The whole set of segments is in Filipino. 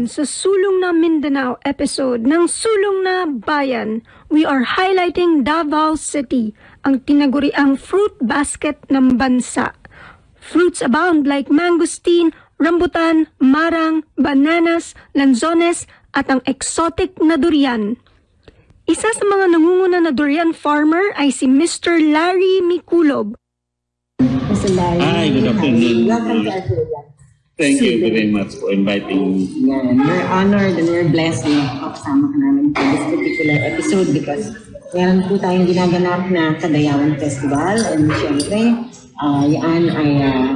ngayon sa Sulong na Mindanao episode ng Sulong na Bayan, we are highlighting Davao City, ang tinaguriang fruit basket ng bansa. Fruits abound like mangosteen, rambutan, marang, bananas, lanzones, at ang exotic na durian. Isa sa mga nangunguna na durian farmer ay si Mr. Larry Miculob. Mr. Larry, hi, good afternoon. Welcome to our program. Thank you very much for inviting me. Yeah, we're honored and we're blessed na kasama ka namin for this particular episode because meron po tayong ginaganap na Kadayawan Festival and syempre, yan ay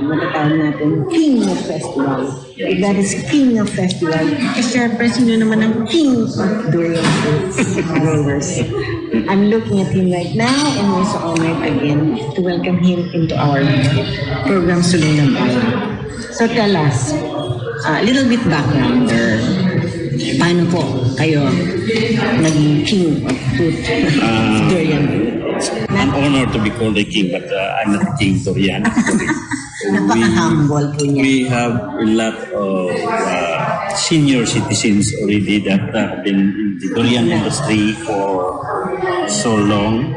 matatawag natin King of Festival. If that is King of Festival, kasi syempre sino naman ang King of Durian Fruits growers. I'm looking at him right now and we're so honored again to welcome him into our program Sulong ng Bayan. So tell us, a little bit background or paano po kayo naging king of fruit, durian? I'm honored to be called a king, but I'm not king durian. Napaka-humble po niya. We have a lot of senior citizens already that have been in the durian industry for so long.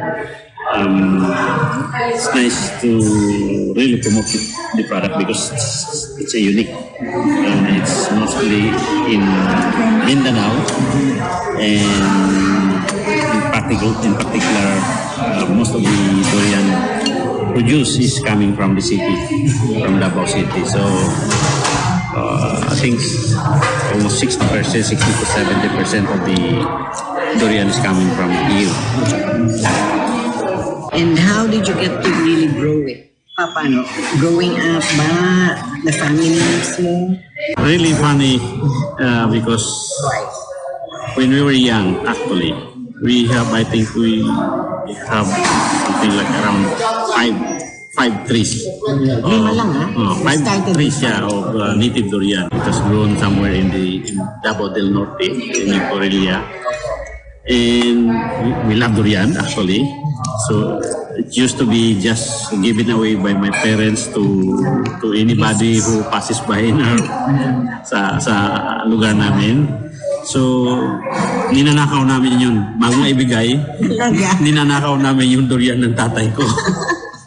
It's nice to really promote the product because it's a unique and it's mostly in Mindanao and in particular most of the durian produce is coming from the city, from Davao City. So I think almost 60%, 60 to 70% of the durian is coming from here. And how did you get to really grow it? Paano? Growing up ba? The family mo? Really funny because when we were young, actually, I think we have something like around five trees. Lima lang Five trees, of native durian. It was grown somewhere in Davao del Norte, in Corelia. And we love durian, actually. So it used to be just given away by my parents to anybody who passes by in our, sa lugar namin. So ninanakaw namin yun. Bago maibigay, ninanakaw namin yung durian ng tatay ko.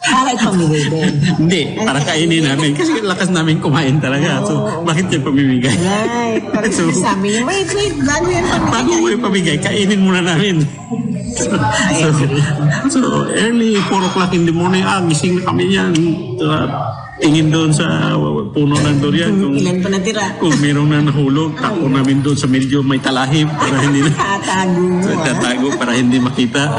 Para pamigay din. Hindi, para kainin namin. Kasi lakas namin kumain talaga. So, bakit yung pamimigay? Right. Parang So, sabi niyo, wait, bago yan pamigay. Bago mo yung pamigay, kainin muna namin. So early 4 o'clock in the morning, gising na kami yan. Tingin doon sa puno ng durian. Ilan pa natira? Kung mayroong na nahulog, takbo namin doon sa medyo may talahib para hindi na tatago para hindi makita.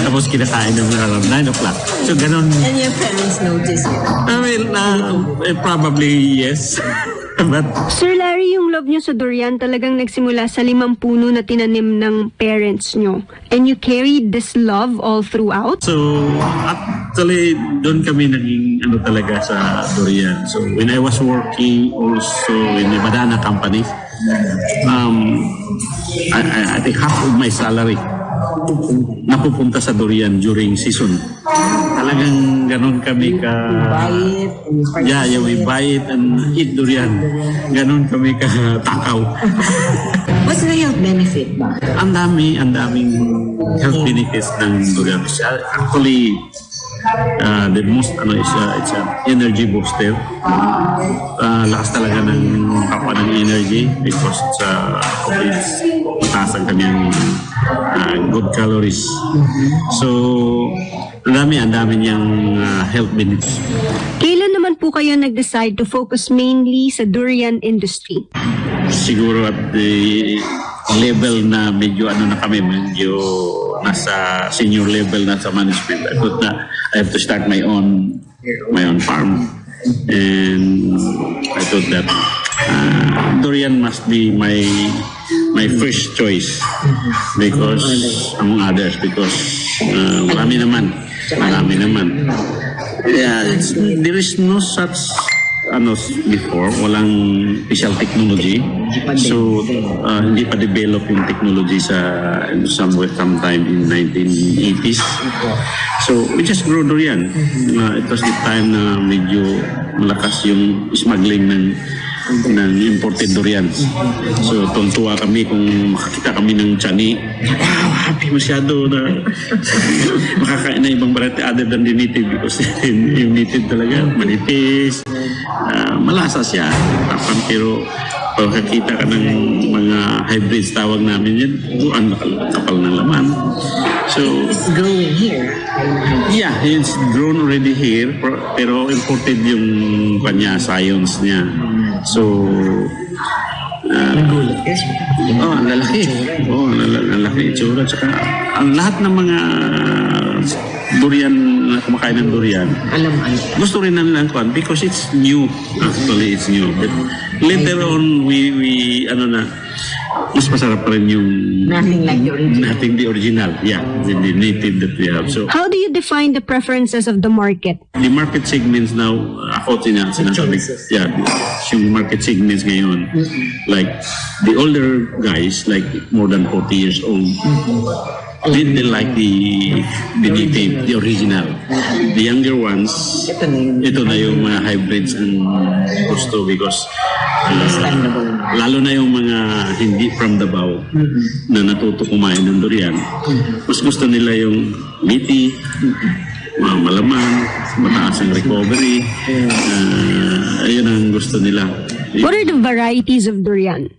Tapos kinakain namin around 9 o'clock. So ganun. And your parents noticed it? Probably yes. But Sir Larry, yung love nyo sa durian talagang nagsimula sa 5 puno na tinanim ng parents nyo. And you carried this love all throughout? so actually, doon kami naging talaga sa durian. So when I was working also in the Badana company, I think half of my salary napupunta sa durian during season. Talagang ganun kami ka... we buy it and eat durian. Ganun kami ka takaw. What's the health benefit ba? Ang daming health benefits ng durian. Actually, the most it's an energy booster. Lakas talaga ng kakuha ng energy because it's mataas ang kanyang good calories. So ang dami niyang health benefits. Kailan naman po kayo nag-decide to focus mainly sa durian industry? Siguro at the level na medyo na kami, medyo nasa senior level na sa management. I thought na I have to start my own farm. And I thought that durian must be my first choice because among others because marami naman. Yeah, there is no such before, walang special technology. So, hindi pa develop yung technology sometime in 1980s. So, we just grow durian. It was the time na medyo malakas yung smuggling ng ng imported durian. So tuntua kami kung makakita kami ng tiani. Wow, happy masyado na makakain na ibang variety other than the native because yung native talaga manipis, malasa siya, tapang, pero pag kakita ka ng mga hybrids tawag namin yan, ang kapal ng laman. So It's growing here. yeah, it's grown already here, pero imported yung kanya, science niya. So, Nagulat ka siya. ang lalaki. Ang lalaki itsura. Tsaka, ang lahat ng mga durian, na kumakain ng durian, Alam. gusto rin na nilang kuhan because it's new. Actually, it's new. But later on, we mas masarap pa rin yung Nothing like the original. nothing the original. Yeah, the native that we have. So, How do you define the preferences of the market? the market segments now, ako sinasabi, yeah, yung market segments ngayon, like the older guys, like more than 40 years old, they like the native, the original. The younger ones, Ito na yun. ito na yung mga hybrids ang gusto because Understandable. lalo na yung mga hindi from Davao na natuto kumain ng durian, mas gusto nila yung meaty, mga malaman, mataas ang recovery. Ayun ang gusto nila. What are the varieties of durian?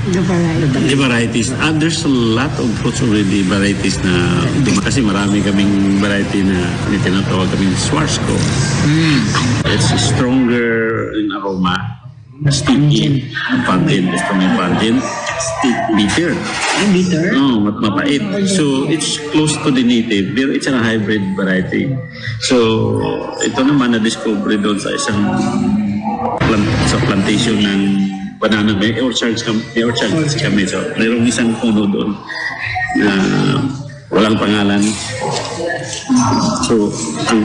The variety. The varieties. There's a lot of fruits already, varieties na, kasi marami kaming variety na tinatawag kaming Schwarzkopf. It's stronger in aroma, sticky, pungent, strong and pungent, bitter. Bitter. Oh, mapait. So, it's close to the native, pero it's a hybrid variety. So, ito naman na-discover doon sa isang sa plantation ng banana. May orchards kami. So, mayroong isang puno doon na walang pangalan. So,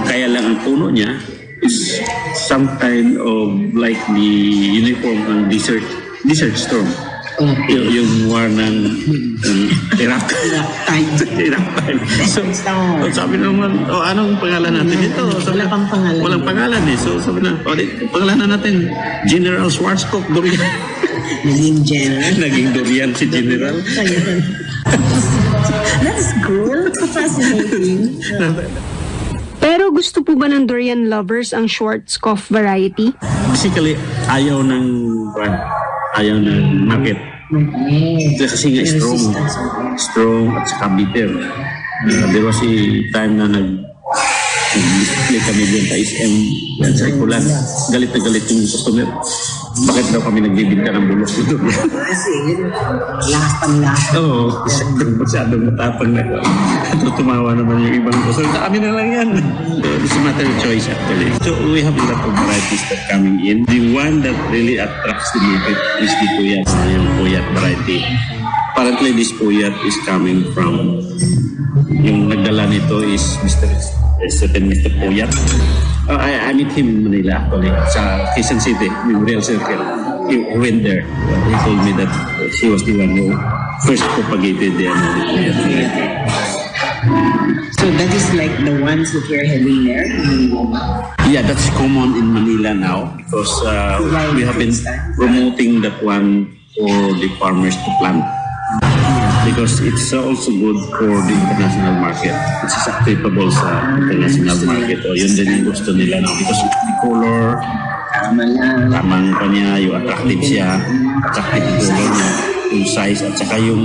kaya lang ang puno niya is some kind of like the uniform ng desert storm. Yung war ng Iraq. Iraq time. So, sabi naman, anong pangalan natin ito? Sabi, Wala pang pangalan. Walang pangalan eh. So sabi na, pangalanan natin, General Schwarzkopf Durian. Naging general. Naging durian si General. That's cool. Fascinating. Pero gusto po ba ng durian lovers ang Schwarzkopf variety? Basically, ayaw ng market. Kasi nga strong at saka bitter. There was a time na nag-display kami doon sa SM yan sa Ikulan. Galit na galit yung customer. Bakit daw kami nagbibinta ng bulos dito? Kasi yun, lakas pang lakas. Oo, masyadong matapang na. Tumawa naman yung ibang customer. Sa amin na lang yan. It's a matter of choice actually. So we have a lot of varieties that coming in. The one that really attracts the market is the Puyat, yung Puyat variety. Apparently this Puyat is coming from, yung nagdala nito is certain Mr. Puyat. I met him in Manila actually, sa Quezon City, Memorial Circle. He went there. He told me that he was the one who first propagated the Puyat variety. So that is like the ones that we're having there. Yeah, that's common in Manila now because we have been promoting that one for the farmers to plant. Because it's also good for the international market. It's acceptable sa international market. O yun din yung gusto nila now. Because the color, tamang pa niya, yung attractive siya, attractive yung color niya, yung size, at saka yung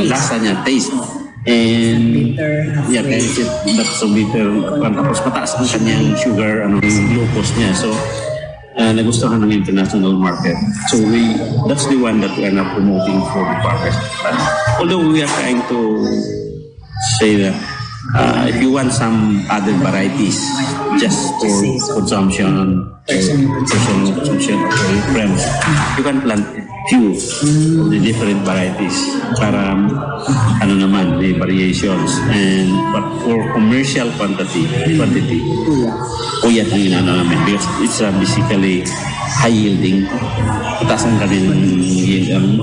lasa niya, taste. And yeah, that's so bitter. Tapos mataas ang kanyang sugar, yung glucose niya. So, nagustuhan ng international market. So that's the one that we are now promoting for the farmers. Although we are trying to say that if you want some other varieties just for consumption, personal consumption of your friends, you can plant few of the different varieties para naman the variations, and but for commercial quantity Puyat ang inano namin because it's basically high yielding. Mataas ang kanilang yield, ang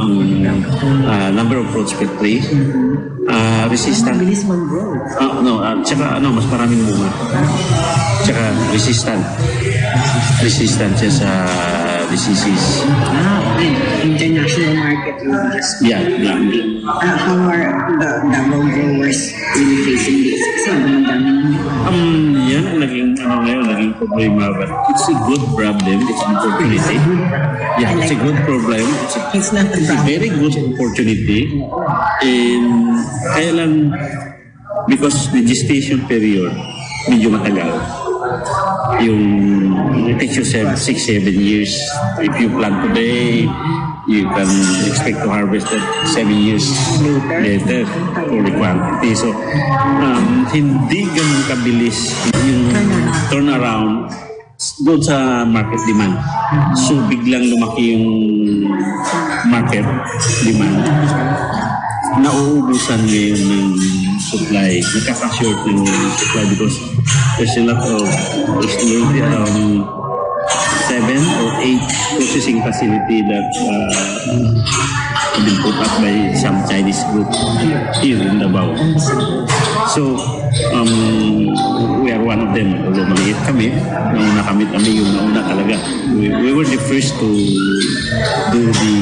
number of fruits per tree, resistant. Bilis mag-grow. Tsaka mas maraming bunga. Tsaka resistant siya sa diseases. International market. Yeah. How are the Davao growers really facing this? Kasi ang daming Yan ang naging problema. But it's a good problem. It's an opportunity. Yeah, it's a good problem. It's not a It's a problem. very good opportunity. And kaya lang, because the gestation period, medyo matagal. It takes you 6-7 years. If you plant today, you can expect to harvest that 7 years later for the quantity. So, hindi ganun kabilis yung turnaround doon sa market demand. So, biglang lumaki yung market demand. Nauubusan ngayon ng supply. Nakaka-short ng supply because there's already around 7 or 8 processing facility that have been put up by some Chinese group here in Davao. So, we are one of them. Although maliit kami, nauna kami yung nauna talaga. We were the first to do the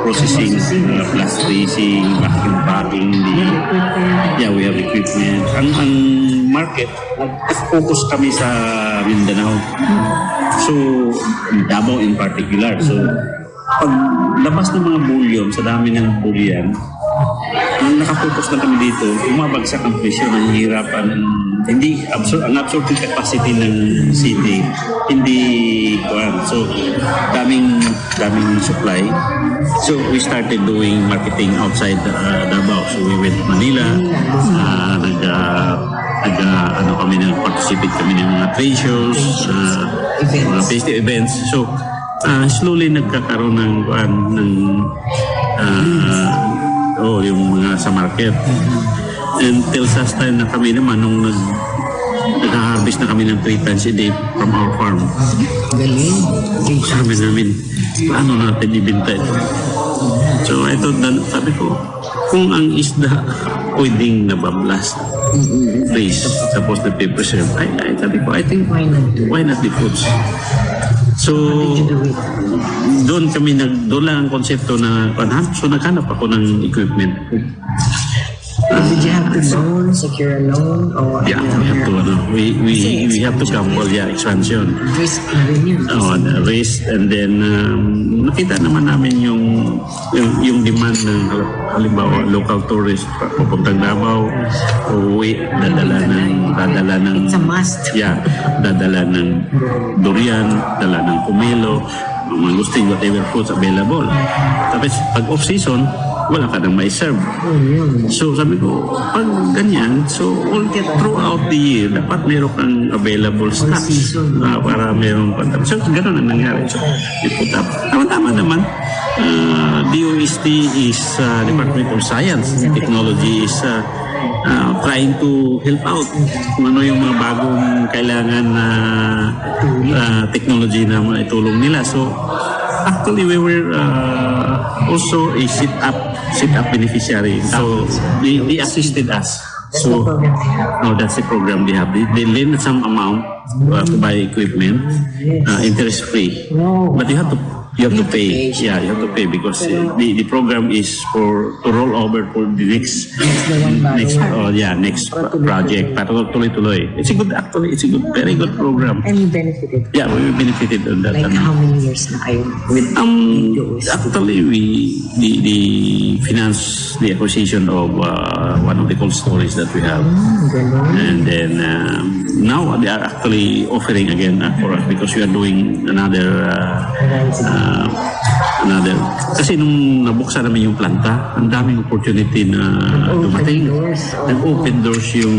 processing, blast freezing, vacuum packing, we have equipment. Ang market, focus kami sa Mindanao. So, Davao in particular. So, pag labas ng mga volume, sa dami ng durian, nung nakafocus na kami dito, bumabagsak ang presyo, nanghihirapan. Ang absorbing capacity ng city, hindi kuwan. So, daming supply. So, we started doing marketing outside Davao. So, we went to Manila, participate kami ng mga trade shows, mga festive events. So, slowly nagkakaroon ng yung mga sa market. Until such time na kami naman nung nag-harvest na kami ng 3 times a day from our farm. galing. Sabi namin, paano natin ibenta ito? So ito, sabi ko, kung ang isda pwedeng nabablast, please, suppose na preserve, sabi ko, I think, why not the foods? So, doon lang ang konsepto na, so naghanap ako ng equipment. Did you have to secure a loan? Or Yeah, we have to, we have to gamble, expansion. risk na rin yun. Raised, and then nakita naman namin yung demand ng halimbawa local tourists pupuntang Davao, uwi, dadala ng It's a must. dadala ng durian, dala ng pomelo, mga gusting whatever fruits available. Tapos pag off season, wala ka nang may serve. So sabi ko, pag ganyan, so all throughout the year, dapat meron kang available stocks para meron pa. So gano'n ang nangyari. So we put up. Tama naman, DOST is Department of Science and Technology is trying to help out kung ano yung mga bagong kailangan na technology na maitulong nila. So actually, we were also a sit-up beneficiary. So they assisted us. So that's the program they have. They lend some amount to buy equipment, interest-free. But you have to pay. Yeah, you have to pay because the program is to roll over for the next project. Para tuloy-tuloy. It's a very good program. And you benefited. Yeah, we benefited on that. Like how many years na kayo with actually, the finance the acquisition of one of the cold storage that we have, and then now they are actually offering again for us because we are doing another kasi nung nabuksan namin yung planta, ang daming opportunity na dumating. Nag-open doors yung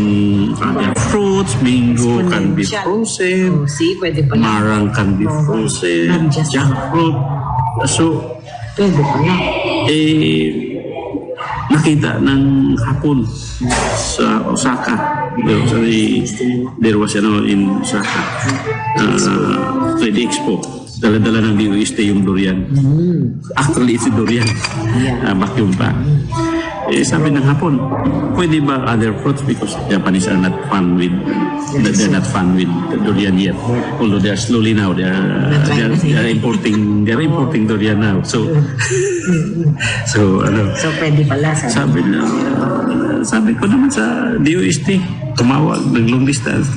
fruits, mango can be frozen, pwede pala. marang can be frozen, jackfruit. So, Pwede pala. nakita ng hapon sa Osaka. There was in Osaka trade expo. Dala-dala ng DOST yung durian. Actually, it's a durian. Vacuum pack. sabi ng Hapon, pwede ba other fruits because Japanese are not fun with they're not fun with durian yet. Although they are slowly now they are importing durian now. So ano, So, pwede pala. sabi ko naman sa DOST, tumawag, nag-long distance.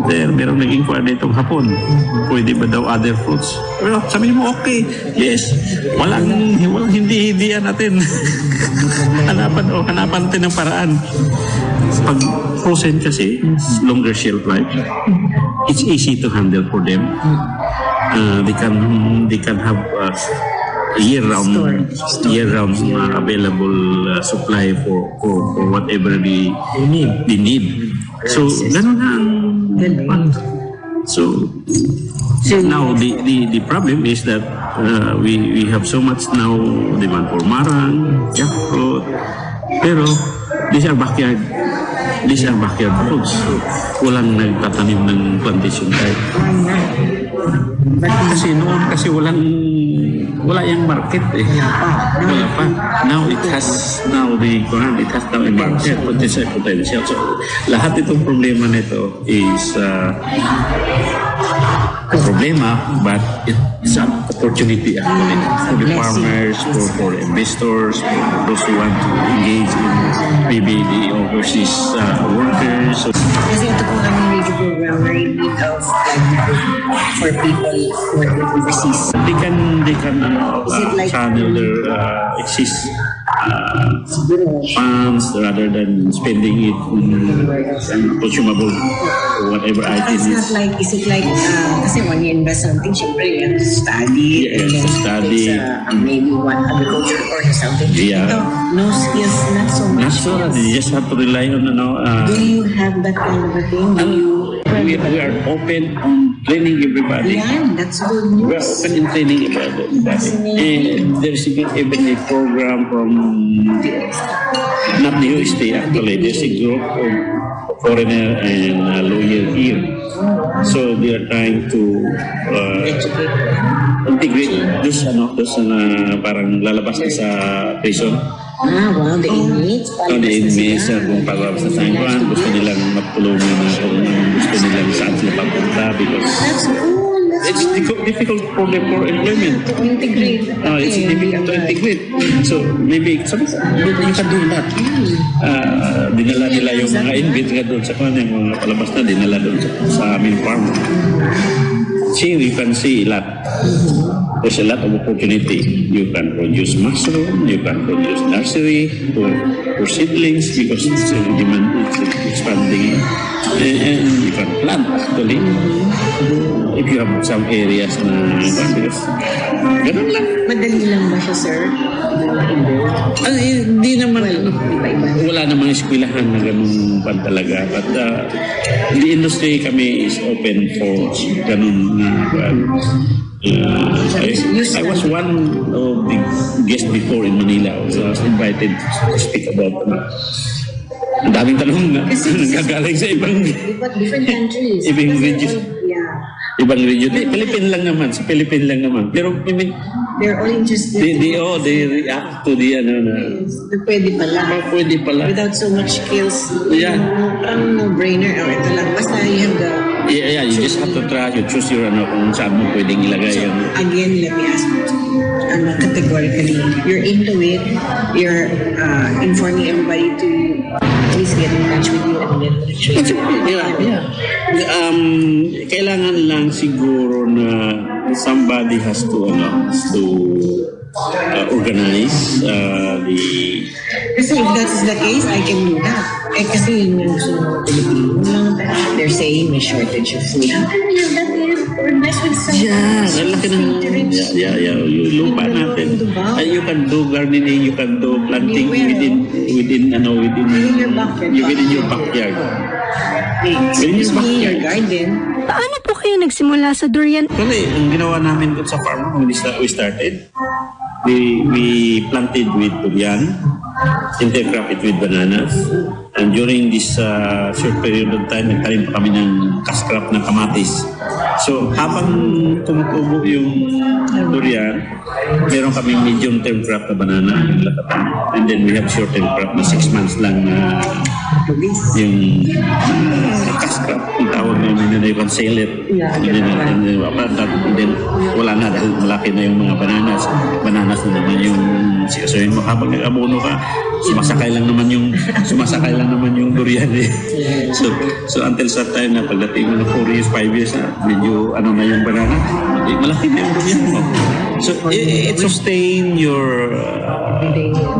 Merong nag-inquire ditong Hapon. Pwede ba daw other fruits? Pero sabi mo, okay, yes. Walang hindi-hindihan natin. hanapan natin ng paraan. Pag frozen kasi, longer shelf life. It's easy to handle for them. They can have year-round available supply for whatever they need. So, ganun na ang So now the problem is that we have so much now demand for marang, jackfruit, pero these are backyard fruits. Walang nagtatanim ng plantation type. Kasi wala yung market eh. Wala pa. Now it has now a market potential. So lahat itong problema nito is problema, but it's an opportunity actually for the farmers, for investors, for those who want to engage in maybe the overseas workers. So, Kasi ito pong aming radio program, we're in need of for people working overseas. they can Is it like- channel their exist funds rather than spending it on consumable or whatever item It's not is. like, is it like, kasi when you invest something, syempre you have to study. Yeah, and then to study. it's, maybe one agriculture course or something. Yeah. Ito, no skills, not so much. Not so that you just have to rely on Do you have that kind of a thing? Do you? we are open on training everybody. Yeah, that's good We are news. open in training everybody. And there's even a program from not the UST actually. There's a group of foreigner and lawyer here. So they are trying to integrate those parang lalabas na sa prison. Wow, the inmates. So the inmates kung palabas sa sangkuhan, gusto nilang matulungan na kung gusto nilang saan sila papunta because That's cool. it's difficult for them for employment. Integrate. It's difficult to integrate. So maybe you can do that. Dinala nila yung mga inmates nga doon sa yung mga palabas na dinala doon sa aming farm. Here you can see a lot. There's a lot of opportunity. You can produce mushroom, you can produce nursery for seedlings because demand is expanding. And you can plant actually. If you have some areas na because ganun lang. Madali lang ba siya, sir? Hindi naman, Iba-iba. wala namang eskwelahan na ganun pa talaga. But the industry kami is open for ganun na I was one of the guests before in Manila. I was invited to speak about ang daming tanong na nagagaling sa Different countries. Ibang Kasi region. Yeah. ibang region. Philippine lang naman. Sa Philippine lang naman. Pero I mean, They're all interested. they react to the Pwede pala. pwede pala. Without so much skills. Yeah. Parang no-brainer. Ito lang. Basta you have the... Yeah, you just have to try. You choose your kung saan mo pwedeng ilagay yung Again, let me ask you. Categorically, you're into it. You're informing everybody to please get in touch with you and then Yeah. Kailangan lang siguro na somebody has to organize the. Kasi if that's the case, I can do that. Kasi yun yung gusto ng Pilipino lang. They're saying may shortage of food. Organize with some Lalaki ng yung lupa natin. You can do gardening, you can do planting within your backyard. within your backyard. Within your backyard. Garden. Paano po kayo nagsimula sa durian? Actually, ang ginawa namin doon sa farm when we started, we planted with durian, intercrop it with bananas, And during this short period of time, nagtanim pa kami ng cash crop ng kamatis. So habang tumutubo yung durian, meron kaming medium-term crop na banana, yung latatan. And then we have short-term crop na 6 months lang yung cash crop. Yung tawag namin na yung sell it. And then wala na dahil malaki na yung mga bananas. Bananas na naman yung sikasuhin mo. Habang nag-abono ka, sumasakay lang naman yung durian eh. So until sa time na pagdating mo na 4 years, 5 years na, medyo ano na yung banana, malaki na yung durian mo. So it sustain your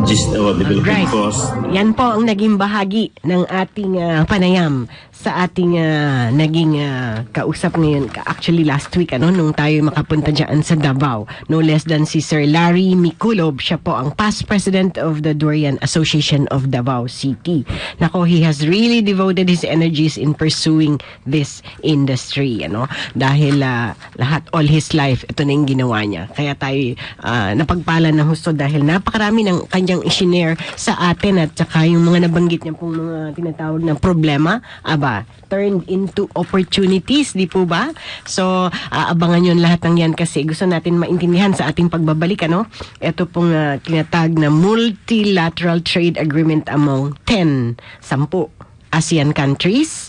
development cost. Yan po ang naging bahagi ng ating panayam sa ating naging kausap ngayon. Actually last week nung tayo makapunta dyan sa Davao, no less than si Sir Larry Miculob. Siya po ang past president of the Durian Association of Davao City. Nako, he has really devoted his energies in pursuing this industry, dahil lahat, all his life, ito na yung ginawa niya. Kaya tayo napagpala ng husto dahil napakarami ng kanyang isinare sa atin at saka yung mga nabanggit niya pong mga tinatawag na problema, turned into opportunities, di po ba? So, abangan yun lahat ng yan kasi gusto natin maintindihan sa ating pagbabalik, Ito pong tinatag na multilateral trade agreement among 10 ASEAN countries,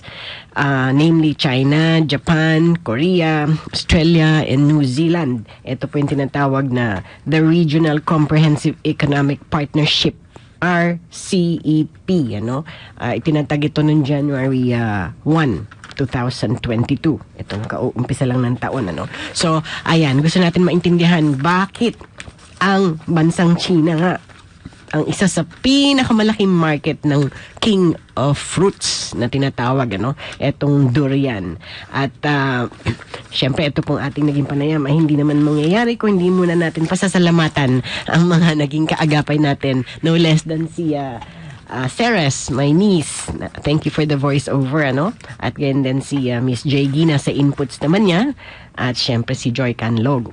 namely China, Japan, Korea, Australia, and New Zealand. Ito po yung tinatawag na the Regional Comprehensive Economic Partnership, RCEP, itinatag ito noong January 1, 2022. Itong umpisa lang ng taon, So, ayan, gusto natin maintindihan bakit ang bansang China nga ang isa sa pinakamalaking market ng king of fruits na tinatawag, etong durian. At syempre ito pong ating naging panayam ay hindi naman mangyayari kung hindi muna natin pasasalamatan ang mga naging kaagapay natin, no less than si Ceres, my niece. Thank you for the voice-over, At ganyan din si Miss J. Gina sa inputs naman niya. At syempre si Joy Canlog,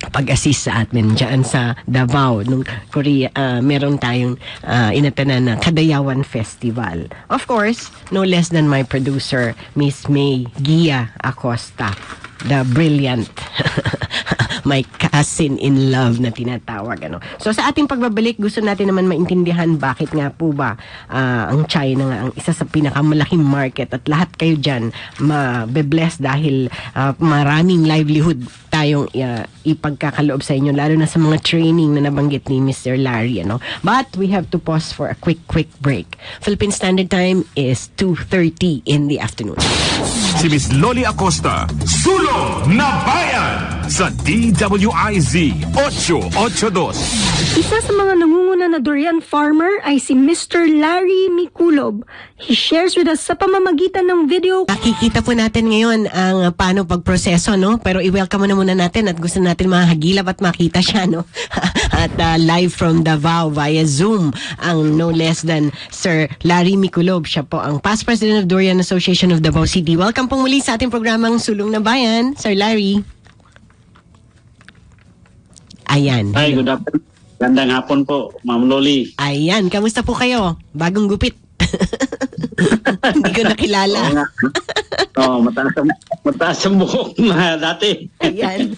pag-assist sa atin dyan sa Davao nung Korea, meron tayong inatanan na Kadayawan Festival. Of course, no less than my producer, Miss May Gia Acosta, the brilliant my cousin in love na tinatawag, So sa ating pagbabalik, gusto natin naman maintindihan bakit nga po ba ang China nga ang isa sa pinakamalaking market at lahat kayo dyan mabe-bless dahil maraming livelihood tayong ipagkakaloob sa inyo, lalo na sa mga training na nabanggit ni Mr. Larry, But we have to pause for a quick break. Philippine Standard Time is 2:30 in the afternoon. Si Miss Loli Acosta, Sulong na Bayan sa DWIZ 882. Isa sa mga nangunguna na durian farmer ay si Mr. Larry Miculob. He shares with us sa pamamagitan ng video. Nakikita po natin ngayon ang paano pagproseso, Pero i-welcome muna natin at gusto natin mahagilap at makita siya, At live from Davao via Zoom, ang no less than Sir Larry Miculob. Siya po ang past president of Durian Association of Davao City. Welcome pong muli sa ating programang Sulong na Bayan, Sir Larry. Ayan. Hi, good afternoon. Gandang hapon po, Ma'am Loli. Ayan, kamusta po kayo? Bagong gupit. Hindi ko nakilala. Mataas ang buhok na dati. Ayan.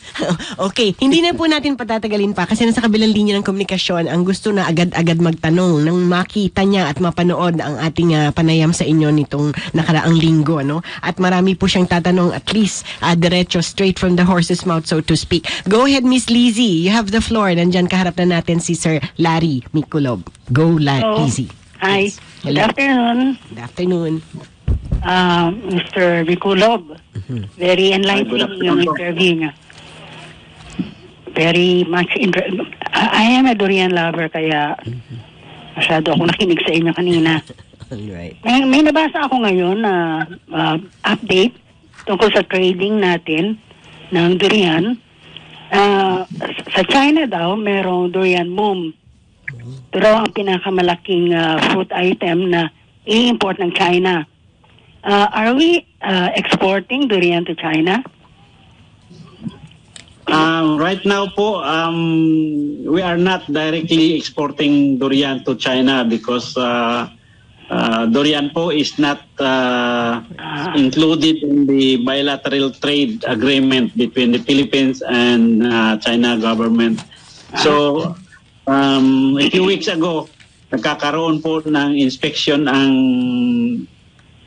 Okay, hindi na po natin patatagalin pa kasi nasa kabilang linya ng komunikasyon ang gusto na agad-agad magtanong nang makita niya at mapanood ang ating panayam sa inyo nitong nakaraang linggo, At marami po siyang tatanong, at least diretso, straight from the horse's mouth, so to speak. Go ahead, Miss Lizzie. You have the floor. Nandyan kaharap na natin si Sir Larry Miculob. Go, Lizzie. Hi. Good afternoon. Good afternoon. Mr. Miculob. Very enlightening yung interview niya. Very much I am a durian lover, kaya masyado ako nakinig sa inyo kanina. Alright. May nabasa ako ngayon na update tungkol sa trading natin ng durian. Sa China daw, merong durian boom. Ito raw ang pinakamalaking fruit item na i-import ng China. Are we exporting durian to China? Right now po, we are not directly exporting durian to China because durian po is not included in the bilateral trade agreement between the Philippines and China government. So, a few weeks ago, nagkakaroon po ng inspection ang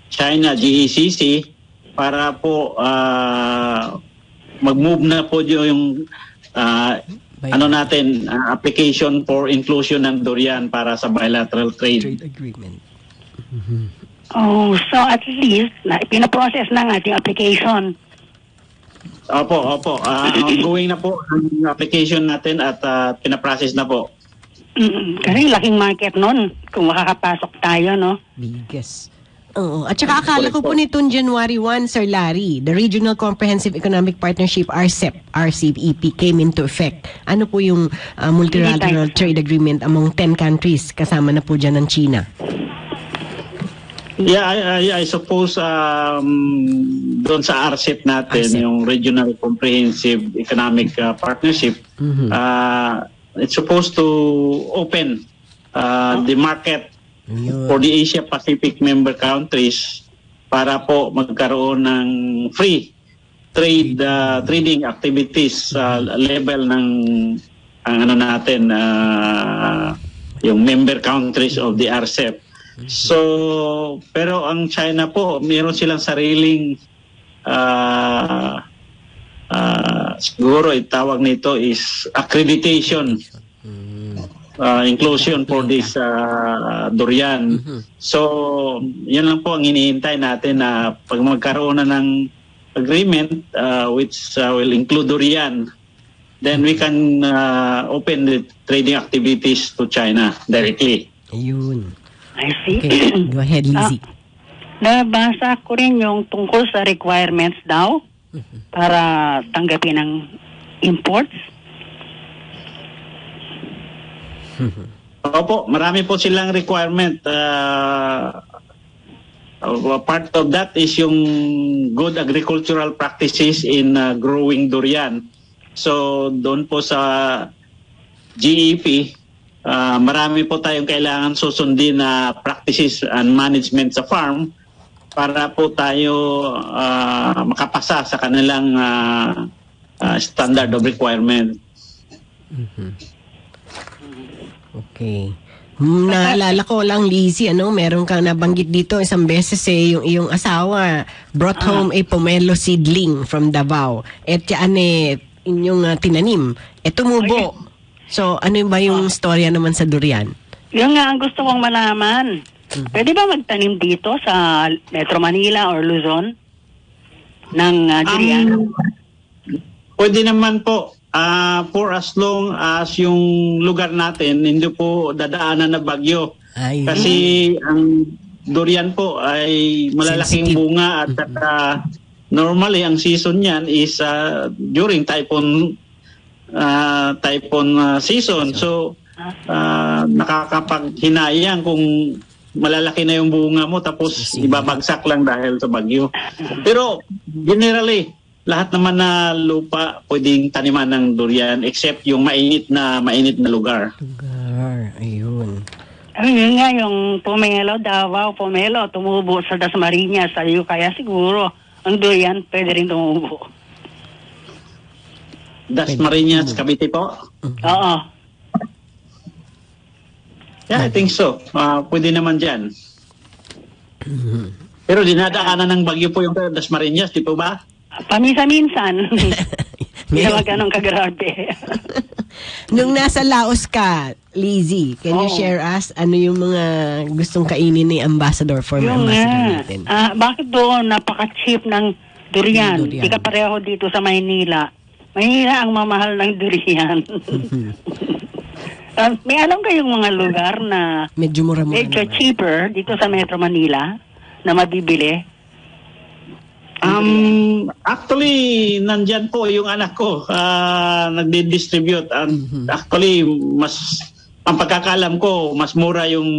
China GECC para po mag-move na po yung application for inclusion ng durian para sa bilateral trade agreement. Oh, so at least, pinaprocess na ang ating application. Opo. Ongoing na po ang application natin at pinaprocess na po. Kasi laking market nun kung makakapasok tayo, no? Biggest. Oo. At saka akala ko po nitong January 1, Sir Larry, the Regional Comprehensive Economic Partnership, RCEP, came into effect. Ano po yung multilateral trade agreement among 10 countries? Kasama na po dyan ng China. Yeah, I suppose doon sa RCEP natin, yung Regional Comprehensive Economic Partnership, it's supposed to open the market for the Asia Pacific member countries para po magkaroon ng free trading activities level ng yung member countries of the RCEP. So, pero ang China po, meron silang sariling siguro itawag nito is accreditation inclusion for this durian. So, yun lang po ang hinihintay natin na pag magkaroon na ng agreement which will include durian, then we can open the trading activities to China directly. Ayun. I see. Okay, go ahead, Lizzie. Nabasa ko rin yung tungkol sa requirements daw para tanggapin ng imports. Opo, marami po silang requirement. Part of that is yung good agricultural practices in growing durian. So, doon po sa GEP, marami po tayong kailangan susundin na practices and management sa farm para po tayo makapasa sa kanilang standard of requirement. Okay. Naalala ko lang, Lizzie, meron kang nabanggit dito isang beses yung iyong asawa brought home a pomelo seedling from Davao. Et yan inyong tinanim. Tumubo. So, ano ba yung storya naman sa durian? Yun nga ang gusto kong malaman. Pwede ba magtanim dito sa Metro Manila or Luzon ng durian? Pwede naman po. For as long as yung lugar natin hindi po dadaanan na bagyo. Ayun. Kasi ang durian po ay malalaking bunga at normally ang season niyan is during typhoon season. So nakakapaghinayang kung malalaki na yung bunga mo tapos ibabagsak lang dahil sa bagyo. Pero generally lahat naman na lupa pwedeng taniman ng durian except yung mainit na lugar. Ayun. Ayun nga yung pomelo, Davao pomelo, tumubo sa Dasmariñas, sa iyo kaya siguro ang durian pwede rin tumubo. Dasmariñas, Cavite po? Oo. Yeah, I think so. Pwede naman dyan. Pero dinadaanan ng bagyo po yung Dasmariñas, di po ba? Paminsan-minsan. Hindi naman ganun kagrabe. Nung nasa Laos ka, Lizzie, can you share us ano yung mga gustong kainin ni Ambassador, former Ambassador natin? Bakit doon napaka-cheap ng durian? Di ka pareho dito sa Maynila. Maynila ang mamahal ng durian. May alam kayong mga lugar na medyo mura-mura medyo cheaper dito sa Metro Manila na mabibili? Actually, nandyan po yung anak ko, nagdi-distribute. Actually, ang pagkakalam ko, mas mura yung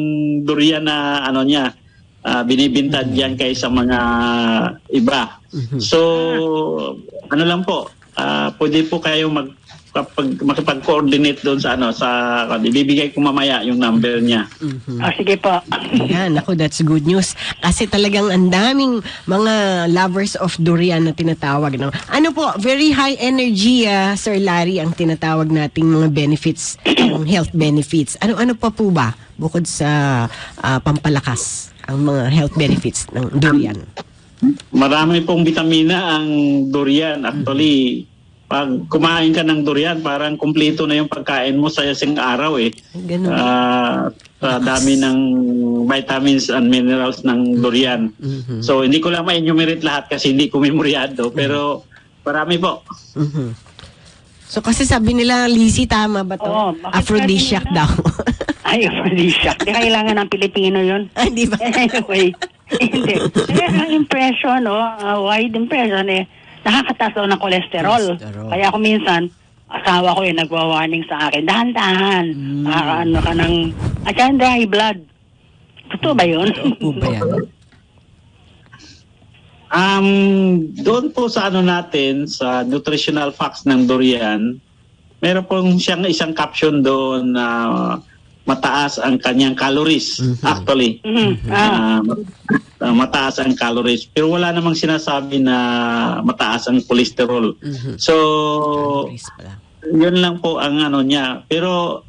durian na binibinta diyan kaysa mga iba. So, lang po, pwede po kayo makipag-coordinate doon sa ibibigay ko mamaya yung number niya. Sige po. Yan, ako, that's good news. Kasi talagang ang daming mga lovers of durian na tinatawag. No? Ano po, very high energy, Sir Larry, ang tinatawag nating mga benefits, yung health benefits. Ano pa po ba bukod sa pampalakas ang mga health benefits ng durian? Marami pong vitamina ang durian. Actually, pag kumain ka ng durian, parang kumpleto na yung pagkain mo sa isang araw eh. Ganun. Sa dami ng vitamins and minerals ng durian. So, hindi ko lang ma-enumerate lahat kasi hindi ko memoryado. Pero, marami po. So, kasi sabi nila, Lizzie, tama ba to? Oo, bakit Aphrodisiac sabi daw. Ay, aphrodisiac. Di kailangan ng Pilipino yun. Ay, di ba? Anyway, hindi. Kaya ang impression, wide impression nakakataas daw ng cholesterol. Kaya ako minsan, asawa ko nagwa-warning sa akin, dahan-dahan, makakaano ka ng, at yan, dry blood. Totoo ba yun? Totoo po ba yan? Doon po sa natin, sa nutritional facts ng durian, meron pong siyang isang caption doon na mataas ang kanyang calories, actually. Mataas ang calories. Pero wala namang sinasabi na mataas ang cholesterol. So, yun lang po ang niya. Pero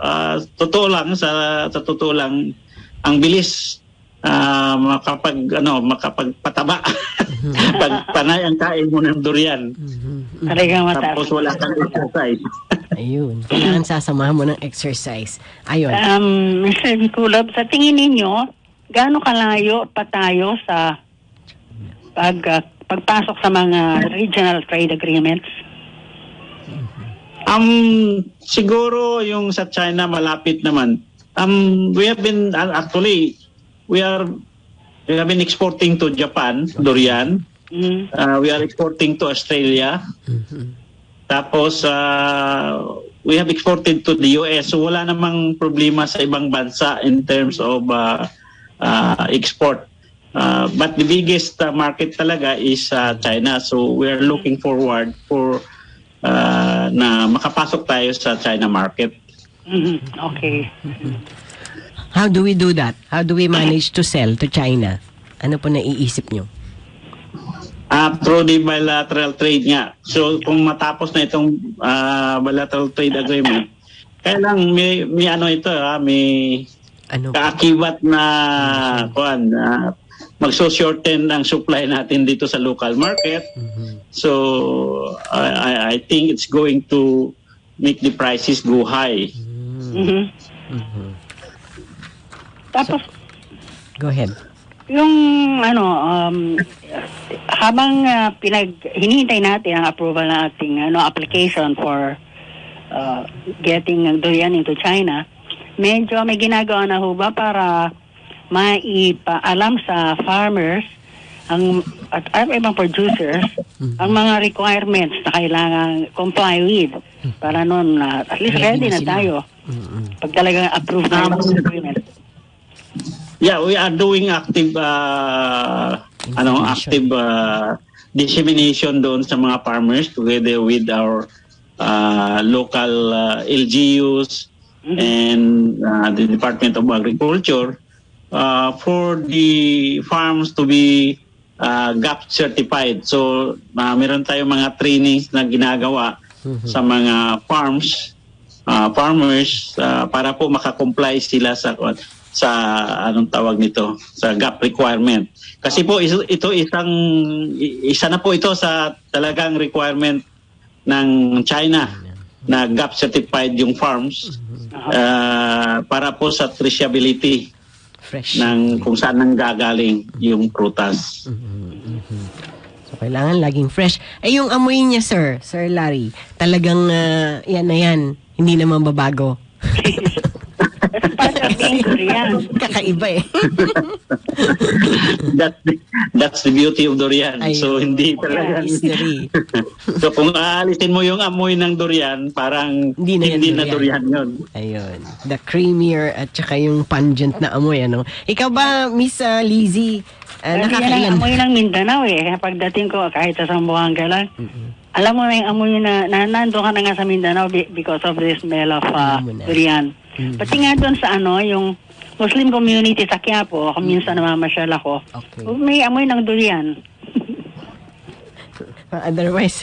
totoo lang, sa totoo lang, ang bilis makapagpataba pag panay ang kain mo ng durian. Talagang mataas. Tapos wala kang exercise. Ayun. Kailangan sasamahan mo ng exercise. Ayun. Mr. Kulab, sa tingin ninyo, gaano kalayo pa tayo sa pagpasok sa mga regional trade agreements? Siguro yung sa China malapit naman. We have been we have been exporting to Japan durian. We are exporting to Australia. Tapos we have exported to the US. So wala namang problema sa ibang bansa in terms of export. But the biggest market talaga is China. So we are looking forward for na makapasok tayo sa China market. Okay. How do we do that? How do we manage to sell to China? Ano po naiisip nyo? Through the bilateral trade nga. So kung matapos na itong bilateral trade agreement, kailang may kaakibat na magso-shorten ang supply natin dito sa local market. So I think it's going to make the prices go high. Tapos go ahead. yung habang hinihintay natin ang approval ng ating application for getting durian into China, medyo may ginagawa na ho ba para maipaalam sa farmers at ibang producers ang mga requirements na kailangan comply with para noon at least ready na tayo pag talagang approve na ang agreement. Yeah, we are doing active dissemination doon sa mga farmers together with our local LGUs and the Department of Agriculture for the farms to be GAP certified. So meron tayong mga trainings na ginagawa sa mga farmers para po makakomply sila sa anong tawag nito, sa GAP requirement. Kasi po isa na po ito sa talagang requirement ng China na GAP certified yung farms para po sa traceability ng kung saan nanggagaling yung prutas. So kailangan laging fresh. Ay yung amoy niya, Sir Larry, talagang yan na yan, hindi naman babago. Kakaiba eh. That's the beauty of durian. Ayun. So hindi talaga. So kung aalisin mo yung amoy ng durian, parang hindi na durian yun. Ayun. The creamier at saka yung pungent na amoy, ano? Ikaw ba, Miss Lizzie, nakakailan? Amoy ng Mindanao eh. Pagdating ko, kahit sa Zamboanga lang, alam mo na yung amoy na nandun ka na nga sa Mindanao because of the smell of Alam mo na. durian. Pati nga doon sa yung Muslim community sa Quiapo, ako minsan namamasyal ako, Okay. may amoy ng durian. Otherwise,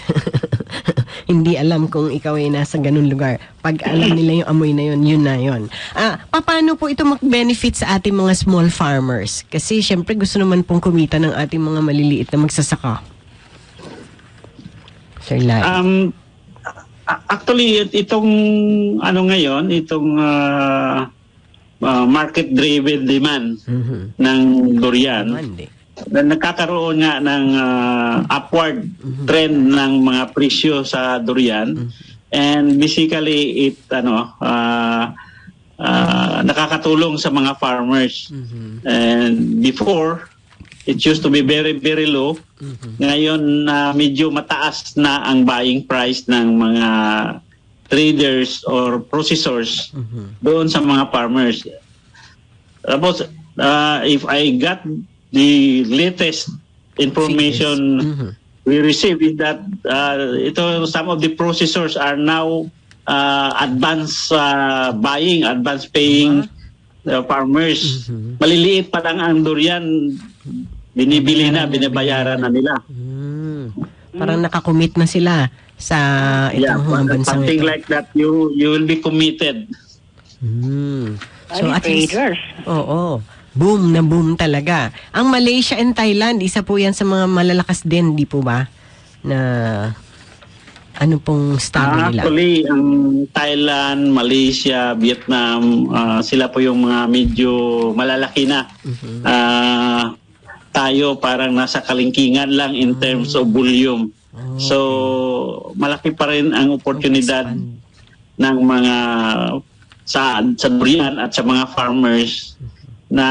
hindi alam kung ikaw ay nasa ganun lugar. Pag alam nila yung amoy na yun, yun na yun. Paano po ito mag-benefit sa ating mga small farmers? Kasi syempre gusto naman pong kumita ng ating mga maliliit na magsasaka. Sir Lai. Actually, itong ngayon, itong market-driven demand ng durian, na nagkakaroon nga ng upward trend ng mga presyo sa durian, and basically it nakakatulong sa mga farmers. And before it used to be very very low. Ngayon medyo mataas na ang buying price ng mga traders or processors doon sa mga farmers. Tapos if I got the latest information we received is that some of the processors are now advance buying, advance paying farmers. Maliliit pa lang ang durian, binibili na, binabayaran na nila. Parang nakakommit na sila sa itong mga bansang something ito. like that, you will be committed. So at least, Traders. oo. Boom na boom talaga. Ang Malaysia and Thailand, isa po yan sa mga malalakas din, di po ba? Na ano pong estado nila? Actually, ang Thailand, Malaysia, Vietnam, sila po yung mga medyo malalaki na. Tayo parang nasa kalingkingan lang in terms of volume. So, malaki pa rin ang oportunidad ng mga sa durian at sa mga farmers na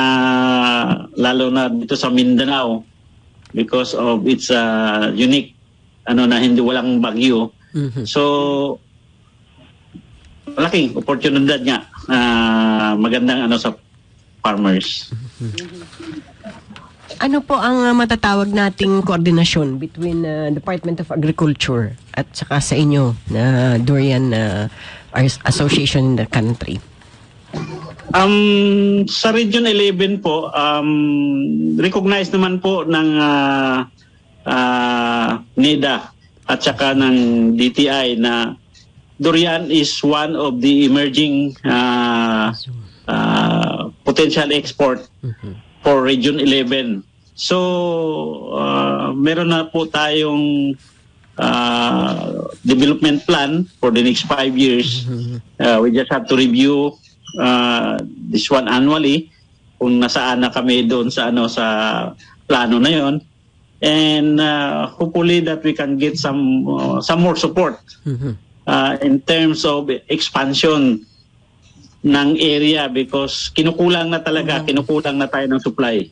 lalo na dito sa Mindanao because of its unique na hindi walang bagyo. So malaking oportunidad nga, magandang sa farmers. Ano po ang matatawag nating koordinasyon between Department of Agriculture at saka sa inyo na Durian Association in the country? Sa Region 11 po, recognized naman po ng NEDA at saka ng DTI na durian is one of the emerging potential export for Region 11. So, meron na po tayong development plan for the next 5 years. We just have to review this one annually kung nasaan na kami doon sa sa plano na yon, and hopefully that we can get some more support in terms of expansion ng area because kinukulang na tayo ng supply.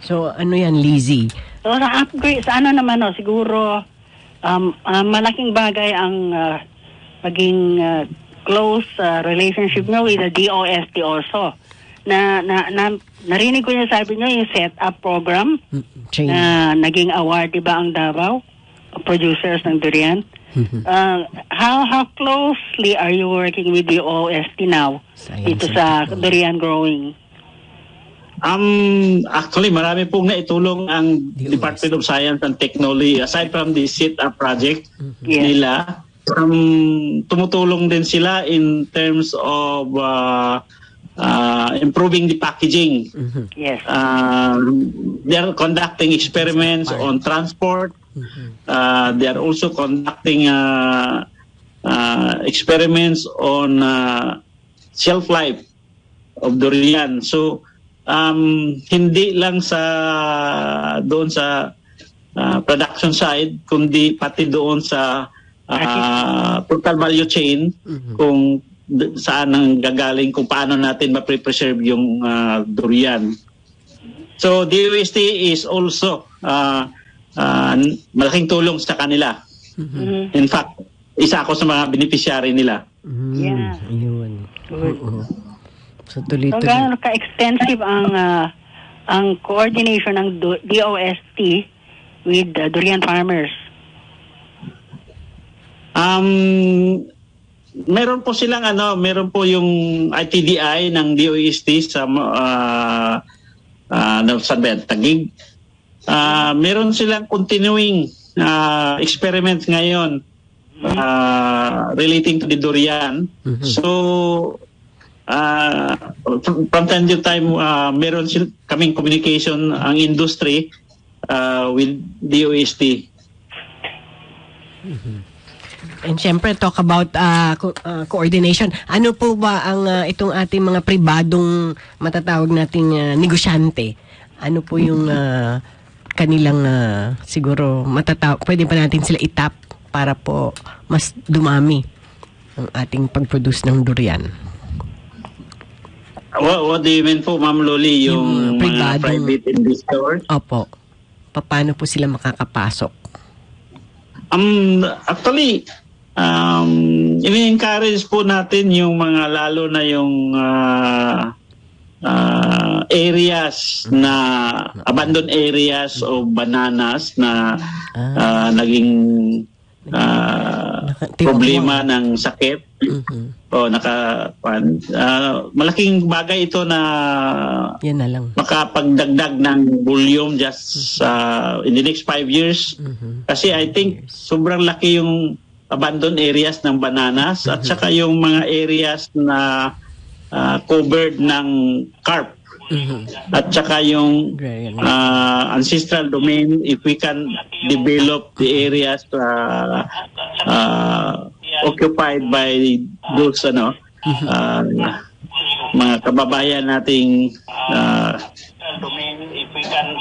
So ano yan, Lizzie? So sa upgrade, sa naman siguro malaking bagay ang maging close relationship nyo with the DOST also. Narinig ko yung sabi nyo yung set-up program na naging award, diba, ang Davao producers ng durian. How closely are you working with the DOST now dito sa durian growing? Actually, marami pong naitulong ang Department of Science and Technology aside from the set-up project nila. Tumutulong din sila in terms of improving the packaging. Yes. They are conducting experiments on transport. They are also conducting experiments on shelf life of durian. So, hindi lang doon sa production side, kundi pati doon sa total value chain, kung saan ang gagaling, kung paano natin ma-preserve yung durian. So DOST is also malaking tulong sa kanila. In fact, isa ako sa mga beneficiary nila. Yeah. Ayun. Good. So So tuloy-tuloy. gaano ka-extensive ang coordination ng DOST with durian farmers? Meron po silang meron po yung ITDI ng DOST sa Taguig. Meron silang continuing experiments ngayon relating to the durian. So from time to time meron kaming communication ang industry with DOST. And syempre, talk about coordination. Ano po ba ang itong ating mga pribadong matatawag nating negosyante? Ano po yung kanilang siguro pwede pa natin sila itap para po mas dumami ang ating pag-produce ng durian? What do you mean po, Ma'am Loli? Yung mga private investors? Opo. Paano po sila makakapasok? Actually, ini-encourage po natin yung mga lalo na yung areas na abandoned areas of bananas na naging problema ng sakit. Malaking bagay ito na yan na lang makapagdagdag ng volume just in the next 5 years. Kasi I think sobrang laki yung abandoned areas ng bananas at saka yung mga areas na covered ng carp. At saka yung ancestral domain, if we can develop the areas occupied by those mga kababayan nating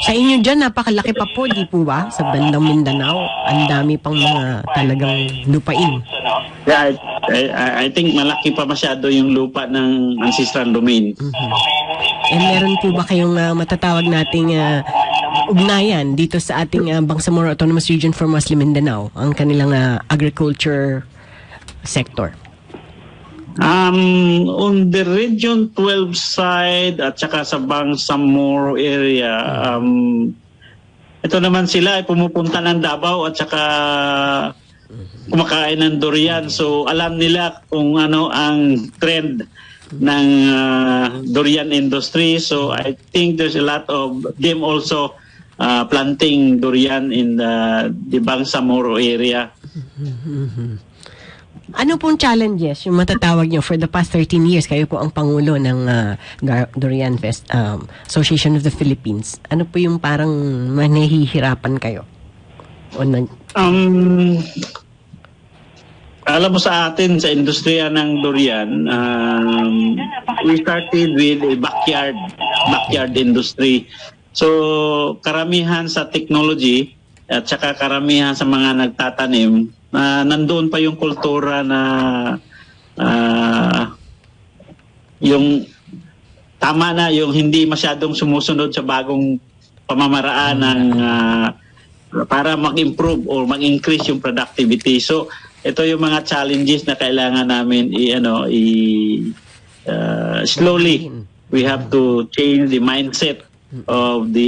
sa inyo dyan, napakalaki pa po, di po ba? Sa bandang Mindanao, ang dami pang mga talagang lupain. Yeah, I think malaki pa masyado yung lupa ng ancestral domain. And meron po ba kayong matatawag nating ugnayan dito sa ating Bangsamoro Autonomous Region for Muslim Mindanao, ang kanilang agriculture sector? On the Region 12 side at saka sa Bangsamoro area, ito naman sila ay pumupunta ng Davao at saka kumakain ng durian. So alam nila kung ano ang trend ng durian industry. So I think there's a lot of them also planting durian in the Bangsamoro area. Ano pong challenges yung matatawag nyo for the past 13 years? Kayo po ang Pangulo ng Durian Association of the Philippines. Ano po yung parang manahihirapan kayo? Alam mo sa atin, sa industriya ng durian, we started with a backyard industry. So karamihan sa technology at saka karamihan sa mga nagtatanim, nandoon pa yung kultura na yung tama na yung hindi masyadong sumusunod sa bagong pamamaraan ng para mag-improve or mag-increase yung productivity. So ito yung mga challenges na kailangan namin slowly we have to change the mindset of the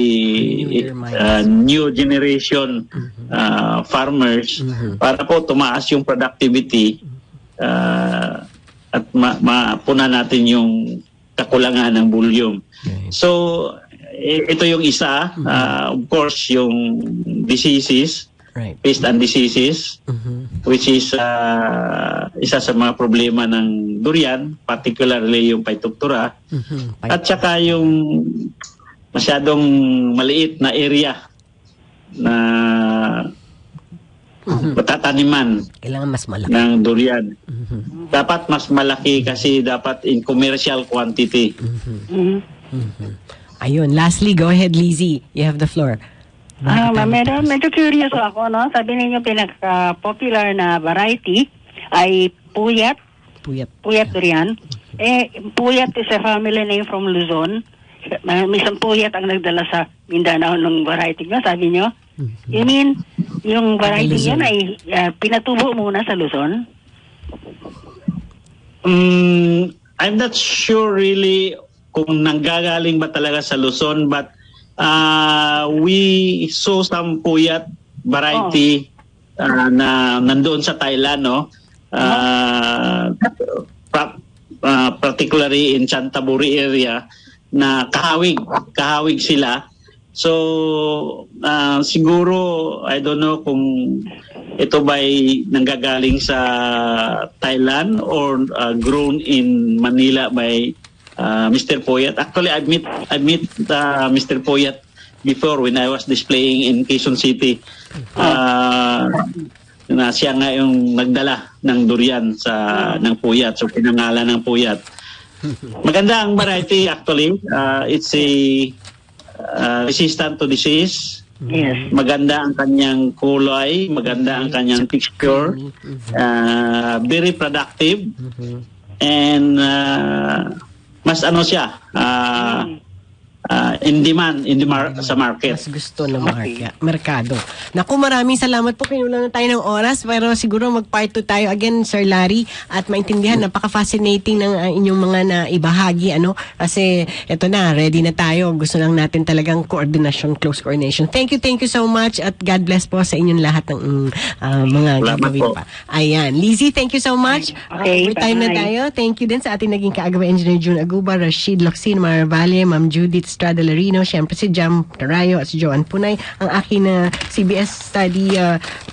new generation farmers para po tumaas yung productivity at mapuna natin yung kakulangan ng volume. So ito yung isa, of course yung diseases, pest and diseases, which is isa sa mga problema ng durian, particularly yung Phytophthora, at saka yung masyadong maliit na area na matataniman. Kailangan mas malaki ng durian. Dapat mas malaki kasi dapat in commercial quantity. Ayun, lastly, go ahead Lizzie, you have the floor. Medyo curious ako, no? Sabi ninyo pinaka-popular na variety ay puyat durian. Puyat is a family name from Luzon. May isang puyat ang nagdala sa Mindanao ng variety nyo, sabi nyo. You mean, yung variety yan ay pinatubo muna sa Luzon? I'm not sure really kung nanggagaling ba talaga sa Luzon, but we saw some puyat variety na nandoon sa Thailand, no? Particularly in Chantaburi area, na kahawig sila. So siguro I don't know kung ito ba'y nanggagaling sa Thailand or grown in Manila by Mr. Poyat. Actually, I met Mr. Poyat before when I was displaying in Quezon City. Na siya nga yung nagdala ng durian ng Puyat. So pinangalan ng Puyat. Maganda ang variety actually. It's a resistant to disease. Yes. Maganda ang kanyang kulay, maganda ang kanyang texture. Very productive. And mas ano siya, in demand sa market. Mas gusto ng merkado. Naku, maraming salamat po. Kinulang na tayo ng oras, pero siguro mag-part 2 tayo again, Sir Larry, at maintindihan, napaka-fascinating ng inyong mga naibahagi, kasi eto na, ready na tayo. Gusto lang natin talagang coordination, close coordination. Thank you so much, at God bless po sa inyong lahat ng mga gagawin pa. Ayan. Lizzie, thank you so much. Okay, Time na tayo. Thank you din sa ating naging kaagawa engineer June Aguba, Rashid Locsin, Mara Valle, Ma'am Judith Estrada Larino, syempre si Jam Tarayo at si Joan Punay, ang aking CBS Study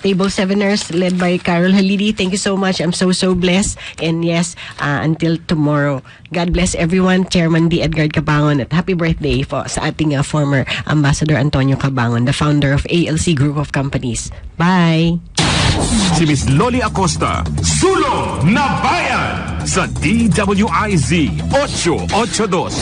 Table 7ers led by Carol Halidi. Thank you so much. I'm so blessed. And yes, until tomorrow. God bless everyone. Chairman D. Edgar Cabangon, at happy birthday po sa ating former Ambassador Antonio Cabangon, the founder of ALC Group of Companies. Bye! Si Miss Loli Acosta, Sulong na Bayan sa DWIZ 882.